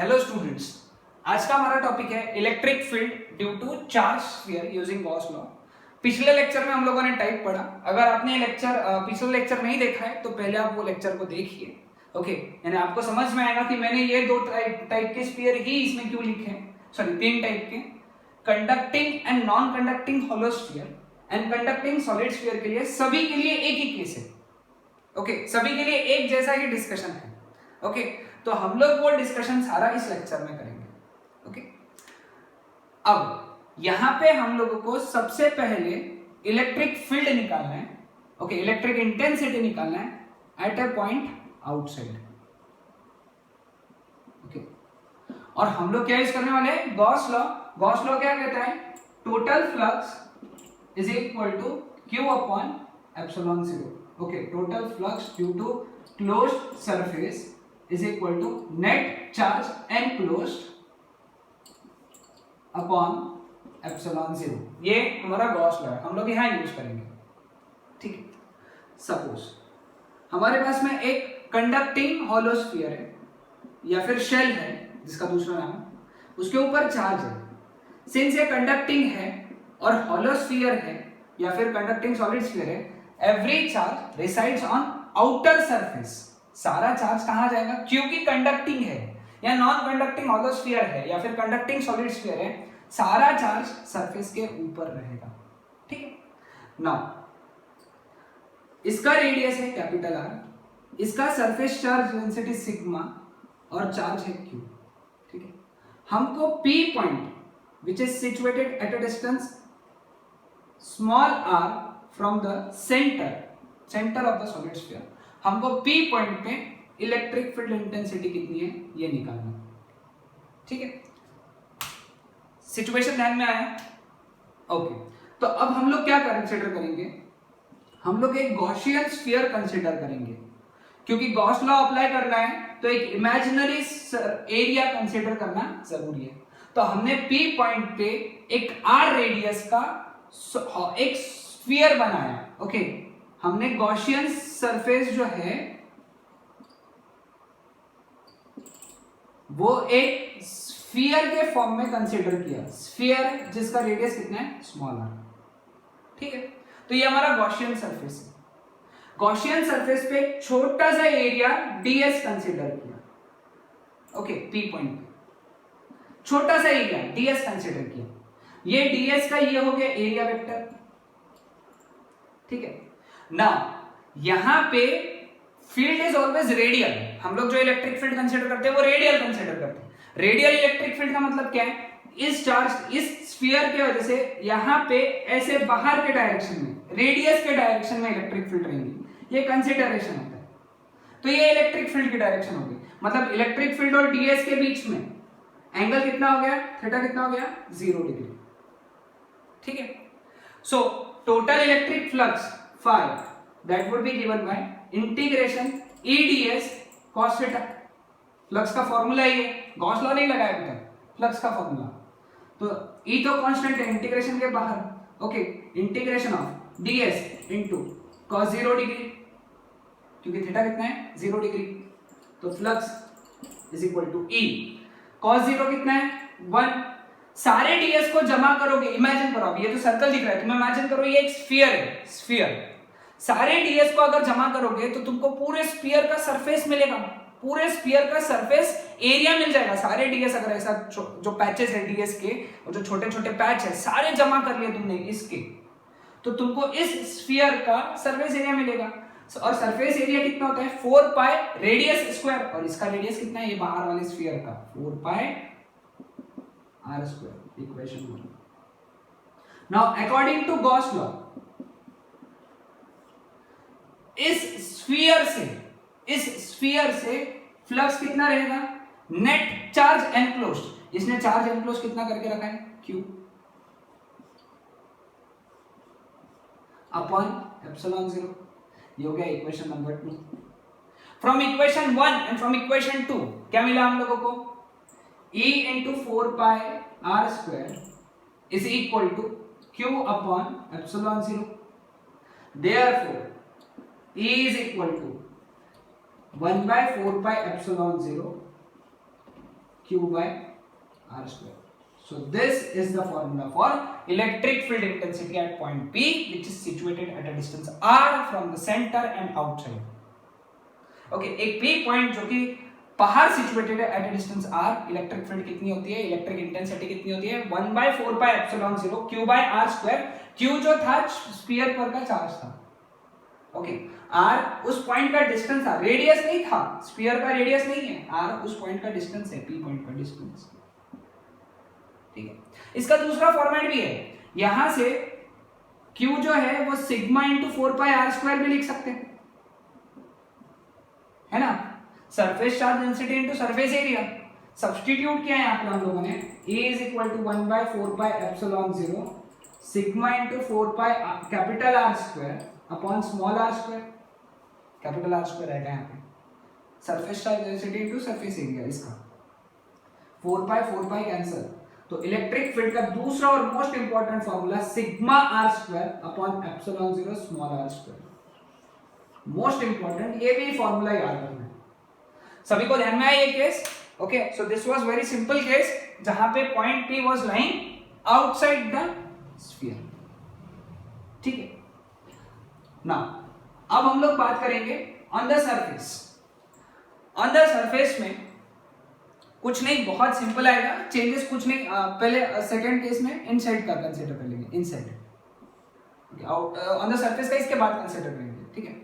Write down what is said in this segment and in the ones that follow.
Hello students, आज का हमारा टॉपिक है electric field due to charge sphere using Gauss law. पिछले लेक्चर में हम लोगों ने टाइप पढ़ा। अगर आपने पिछले लेक्चर नहीं देखा है तो पहले आप वो लेक्चर को देखिए। ओके, यानी आपको समझ में आएगा कि मैंने ये दो टाइप के स्फीयर ही इसमें क्यों लिखे हैं। सॉरी, तीन टाइप के, conducting and non conducting hollow sphere and conducting solid sphere के लिए सभी के लिए एक ही केस है। ओके, सभी के लिए एक जैसा ही डिस्कशन है। ओके, तो हम लोग वो डिस्कशन सारा इस लेक्चर में करेंगे। ओके, अब यहां पे हम लोगों को सबसे पहले इलेक्ट्रिक फील्ड निकालना है। ओके, इलेक्ट्रिक इंटेंसिटी निकालना है एट ए पॉइंट आउटसाइड। ओके, और हम लोग क्या यूज करने वाले हैं? Gauss law. गॉस लॉ क्या कहता है? Total flux is equal to Q upon epsilon zero. Okay, total flux due to closed surface is equal to net charge enclosed upon epsilon zero। ये हमारा गॉस लॉ है, हम लोग यहां use करेंगे। ठीक है, सपोज हमारे पास में एक कंडक्टिंग होलो स्फीयर है या फिर शेल है जिसका दूसरा नाम है, उसके ऊपर चार्ज है। सिंस ये कंडक्टिंग है और होलो स्फीयर है या फिर कंडक्टिंग सॉलिड स्फीयर है, every charge resides on outer surface. सारा चार्ज कहां जाएगा? क्योंकि कंडक्टिंग है या नॉन कंडक्टिंग होलो स्फीयर है या फिर कंडक्टिंग सॉलिड स्फीयर है, सारा चार्ज सरफेस के ऊपर रहेगा। ठीक है, नाउ इसका रेडियस है कैपिटल आर, इसका सरफेस चार्ज डेंसिटी सिग्मा और चार्ज है क्यू। ठीक है, हमको P point which is situated at a distance small r from the centre of the solid sphere, हमको P पॉइंट पे इलेक्ट्रिक फील्ड इंटेंसिटी कितनी है ये निकालना। ठीक है, सिचुएशन ध्यान में आया? ओके, तो अब हम लोग क्या कंसीडर करेंगे? हम लोग एक गॉसियन स्फीयर कंसीडर करेंगे। क्योंकि गॉस लॉ अप्लाई करना है तो एक इमेजिनरी एरिया कंसीडर करना जरूरी है। तो हमने P पॉइंट पे एक R रेडियस का एक स्फीयर बनाया। ओके, हमने गॉसियन सरफेस जो है वो एक स्फीयर के फॉर्म में कंसीडर किया, स्फीयर जिसका रेडियस कितना है? Small r. ठीक है, तो ये हमारा गॉसियन सरफेस है। गॉसियन सरफेस पे छोटा सा एरिया ds कंसीडर किया। ओके, P पॉइंट पे छोटा सा एरिया ds कंसीडर किया। ये ds का ये हो गया एरिया वेक्टर। ठीक है, नाउ यहां पे फील्ड इज ऑलवेज रेडियल। हम लोग जो इलेक्ट्रिक फील्ड कंसीडर करते हैं वो रेडियल कंसीडर करते हैं। रेडियल इलेक्ट्रिक फील्ड का मतलब क्या है? इस चार्ज, इस स्फीयर की वजह से यहां पे ऐसे बाहर के डायरेक्शन में, रेडियस के डायरेक्शन में इलेक्ट्रिक फील्ड रहेंगी। ये कंसीडरेशन होता है। तो ये इलेक्ट्रिक फील्ड की डायरेक्शन होगी। मतलब इलेक्ट्रिक फील्ड और ds के बीच में एंगल कितना हो गया? थीटा कितना हो गया? 0 डिग्री। ठीक है, so total electric flux phi that would be given by integration E ds cos theta। Flux का फॉर्मूला ये, गॉस लॉ नहीं लगाया अभी तक, फ्लक्स का फॉर्मूला। तो E तो कांस्टेंट है इंटीग्रेशन के बाहर। Okay, integration of ds into cos 0 degree, क्योंकि थीटा कितना है? 0 डिग्री। तो flux is equal to E cos 0 कितना है? 1। सारे ds को जमा करोगे, इमेजिन करो, अब ये तो सर्कल दिख रहा है, तुम इमेजिन करो ये एक स्फीयर है, स्फीयर। सारे ds को अगर जमा करोगे तो तुमको पूरे स्फीयर का सरफेस मिलेगा, पूरे स्फीयर का सरफेस एरिया मिल जाएगा। सारे ds अगर ऐसा जो पैचेस है ds के और जो छोटे छोटे पैच है सारे जमा कर लिए तुमने इसके, तो तुमको इस स्फीयर का सरफेस एरिया मिलेगा। और सरफेस एरिया कितना होता है? 4 पाई रेडियस स्क्वायर, और इसका रेडियस कितना है? ये बाहर वाले स्फीयर का 4 pi r square. Equation 1। Now according to Gauss law, इस स्फीयर से फ्लक्स कितना रहेगा? Net charge enclosed. इसने चार्ज एनक्लोज्ड कितना करके रखा है? Q upon epsilon 0। ये हो गया equation number 2। From equation 1 and from equation 2 क्या मिला हम लोगों को? E into 4 pi r square is equal to Q upon epsilon 0। Therefore, E is equal to 1 by 4 pi epsilon 0 Q by R square. So this is the formula for electric field intensity at point P, which is situated at a distance R from the center and outside. Okay, एक P point जो कि बाहर situated है eight a distance R, electric field कितनी होती है, electric intensity कितनी होती है, 1/4 pi epsilon 0 Q by R square. Q जो था स्फीयर पर का चार्ज था. ओके, R उस पॉइंट का डिस्टेंस था, रेडियस नहीं था, स्फीयर का रेडियस नहीं है, R उस पॉइंट का डिस्टेंस है, P पॉइंट का डिस्टेंस. ठीक है, इसका दूसरा फॉर्मेट भी है, यहां से Q जो है वो sigma into 4 pi R square भी लिख सकते हैं, है ना. Surface charge density into surface area substitute किया है यहाँ पे हम लोगों ने. A is equal to 1/4 pi epsilon 0 sigma into 4 pi capital R square upon small r square. Capital R square रहेगा यहाँ पे, surface charge density into surface area, इसका 4 पाई कैंसिल. तो इलेक्ट्रिक फील्ड का दूसरा और most important formula sigma R square upon epsilon 0 small r square. Most important, ये भी फॉर्मूला याद रखना है. सभी को ध्यान में आया ये case. Okay, so this was very simple case जहां पे point P was lying outside the sphere. ठीक है, नाउ अब हम लोग बात करेंगे on the surface. On the surface में कुछ नहीं, बहुत सिंपल आएगा, चेंजेस कुछ नहीं. पहले सेकंड केस में इनसाइड का कंसीडर कर लेंगे, इनसाइड. ऑन द सरफेस का इसके बाद कंसीडर करेंगे. ठीक है,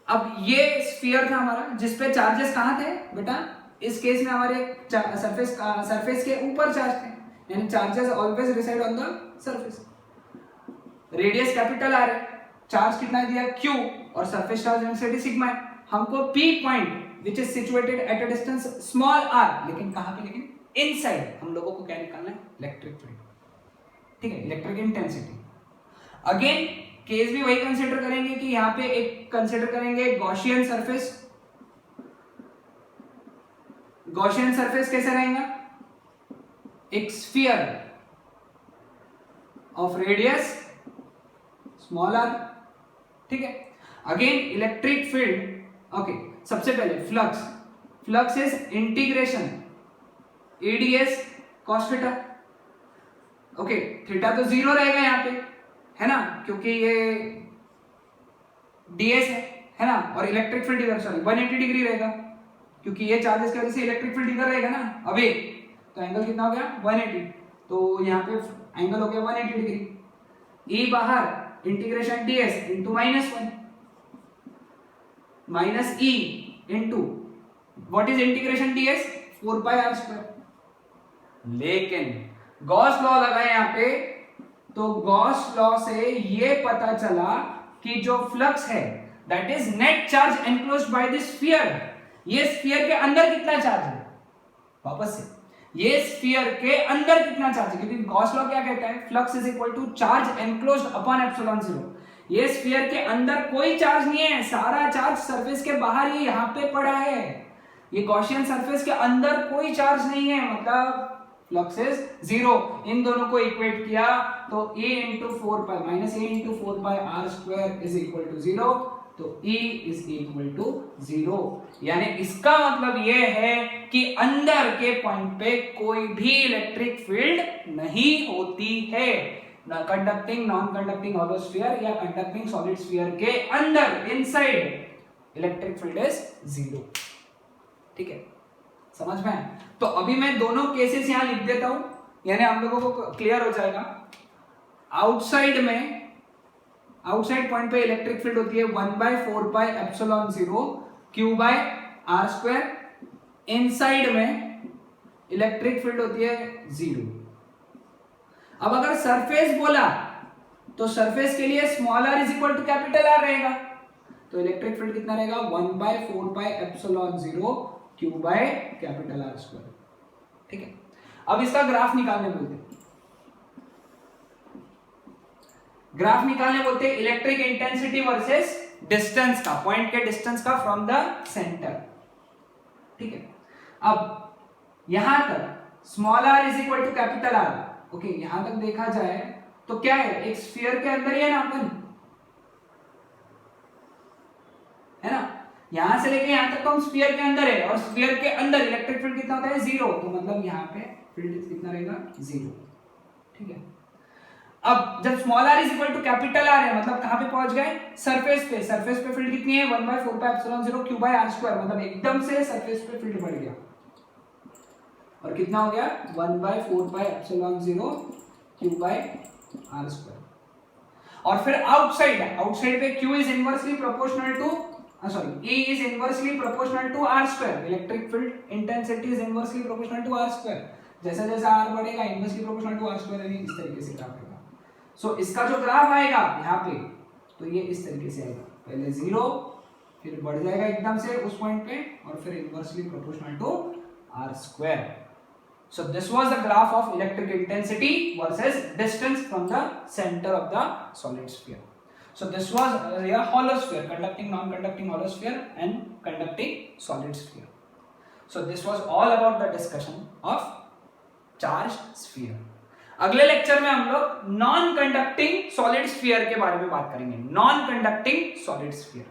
अब ये स्फीयर था हमारा जिसपे चार्जेस कहाँ थे बेटा, इस केस में हमारे सरफेस के ऊपर चार्ज थे, यानी charges always reside on the surface. Radius capital R है, चार्ज कितना दिया Q और सरफेस चार्ज डेंसिटी सिग्मा है. हमको P point which is situated at a distance small r, लेकिन कहाँ पे, लेकिन इनसाइड हम लोगों को क्या निकालना है, इलेक्ट्रिक फील्ड. ठीक है, इलेक्ट्रिक इंटेंसिटी. अगेन केस भी वही कंसीडर करेंगे कि यहाँ पे एक कंसीडर करेंगे गॉसियन सरफेस. गॉसियन सरफेस कैसे रहेगा, एक sphere of radius small r. ठीक है, अगेन इलेक्ट्रिक फील्ड. ओके, सबसे पहले flux is integration AdS cos theta. Okay, theta तो जीरो रहेगा यहाँ पे, है ना, क्योंकि ये ds है ना, और इलेक्ट्रिक फील्ड इधर 180 डिग्री रहेगा, क्योंकि ये चार्जेस की वजह से इलेक्ट्रिक फील्ड इधर रहेगा ना अबे. तो एंगल कितना हो गया 180, तो यहाँ पे एंगल हो गया 180 डिग्री. E बाहर integration ds into -1 minus E into what is integration ds 4 pi r square. लेकिन गॉस लॉ लगा यहाँ पे, तो गॉस लॉ से ये पता चला कि जो फ्लक्स है that is net charge enclosed by the sphere. ये स्फीयर के अंदर कितना चार्ज है, वापस से ये स्फीयर के अंदर कितना चार्ज है, क्योंकि गॉस लॉ क्या कहता है, flux is equal to charge enclosed upon epsilon 0. ये स्फीयर के अंदर कोई चार्ज नहीं है, सारा चार्ज सरफेस के बाहर ही यहाँ पे पड़ा है. ये गॉसियन सरफेस के अंदर कोई चार्ज नहीं है, मतलब फ्लक्स इज जीरो. इन दोनों को इक्वेट किया तो A into 4 pi minus A into 4 pi R square is equal to 0, तो E इज इक्वल टू 0. यानी इसका मतलब ये है कि अंदर के पॉइंट पे कोई भी इलेक्ट्रिक फील्ड नहीं होती है. Conducting non conducting hollow sphere या कंडक्टिंग सॉलिड स्फीयर के अंदर इनसाइड इलेक्ट्रिक फील्ड इज 0. ठीक है, समझ में आया? तो अभी मैं दोनों केसेस यहां लिख देता हूं, यानी हम लोगों को क्लियर हो जाएगा. आउटसाइड पॉइंट पे इलेक्ट्रिक फील्ड होती है 1/4 pi epsilon 0 Q by R square. Inside में इलेक्ट्रिक फील्ड होती है 0. अब अगर सरफेस बोला तो सरफेस के लिए small r is equal to capital R रहेगा, तो इलेक्ट्रिक फील्ड कितना रहेगा 1/4 pi epsilon 0 Q by capital R square. ठीक है, अब इसका ग्राफ निकालने बोलते हैं. ग्राफ निकालने बोलते हैं इलेक्ट्रिक इंटेंसिटी वर्सेस डिस्टेंस का, पॉइंट के डिस्टेंस का फ्रॉम द सेंटर. ठीक है, अब यहां तक small r is equal to capital R. Okay, यहां तक देखा जाए तो क्या है, एक स्फीयर के अंदर ही है ना अपन, है ना. यहां से लेके यहां तक तो हम स्फीयर के अंदर है, और स्फीयर के अंदर इलेक्ट्रिक फील्ड कितना होता है 0, तो मतलब यहाँ पे फील्ड कितना रहेगा 0। ठीक है, अब जब small r is equal to capital R है, मतलब कहां पे पहुंच गए, सरफेस पे। सरफेस पे फील्ड कितनी है 1/4 pi epsilon 0 q by r square, मतलब एकदम से सरफेस पे फील्ड बढ़ गया, और कितना हो गया 1/4 pi epsilon 0 q by r square. और फिर आउटसाइड है, आउटसाइड पे q is inversely proportional to E is inversely proportional to r square, electric field intensity is inversely proportional to r square, जैसा जैसा r बढ़ेगा inversely proportional to r square, यानी इस तरीके से ग्राफ आएगा। सो इसका जो ग्राफ आएगा यहाँ पे, तो ये इस तरीके से आएगा, पहले 0, फिर बढ़ जाएगा एकदम से उस पॉइंट पे, और फिर inversely proportional to r square. So this was the graph of electric intensity versus distance from the center of the solid sphere. So this was a hollow sphere, conducting, non-conducting hollow sphere and conducting solid sphere. So this was all about the discussion of charged sphere. अगले lecture में हम लोग non conducting solid sphere के बारे में बात करेंगे, non conducting solid sphere.